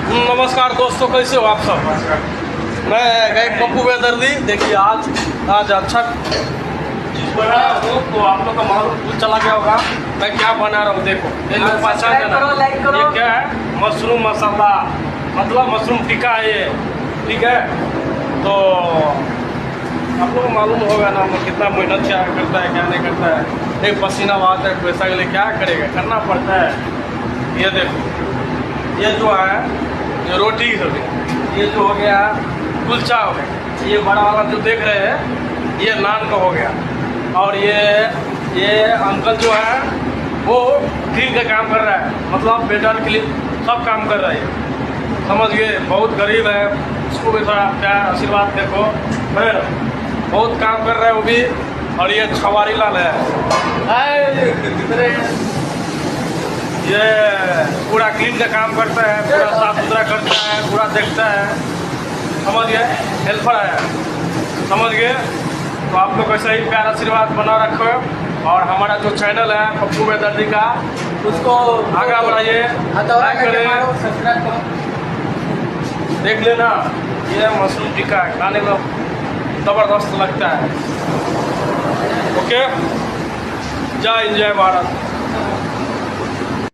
नमस्कार दोस्तों, कैसे हो आप सब। मैं गए पप्पू बेदर्दी। देखिए आज अच्छा चीज़ बना हूँ तो आप लोग का मालूम चला गया होगा मैं क्या बना रहा हूँ। देखो ये लोग पहचान लेना, ये क्या है, मशरूम मसाला, मतलब मशरूम टिक्का है ये, ठीक है। तो आप लोग को मालूम होगा ना मैं कितना मेहनत क्या करता है क्या नहीं करता है। एक पसीना बहाता है, पैसा के लिए क्या करेगा, करना पड़ता है। ये देखो ये जो है ये रोटी हो गई, ये जो हो गया कुलचा हो गया, ये बड़ा वाला जो देख रहे हैं ये नान का हो गया। और ये अंकल जो है वो क्लीन का काम कर रहा है, मतलब बेटर क्लीन सब काम कर रहा है, समझ गए। बहुत गरीब है, उसको भी थोड़ा प्यार आशीर्वाद देखो। फिर बहुत काम कर रहा है वो भी। और ये छवारी लाल है, ये पूरा क्लीन का काम करता है, पूरा साफ सुथरा करता है, पूरा देखता है, समझ गए। हेल्पर है, समझ गए। तो आप लोग ऐसा ही प्यार आशीर्वाद बना रखो। और हमारा जो चैनल है पप्पू बेदर्दी का, उसको आगे बढ़ाइए, लाइक करें, देख लेना। ये मशरूम टिक्का है, खाने में ज़बरदस्त लगता है। ओके, जय हिंद जय भारत।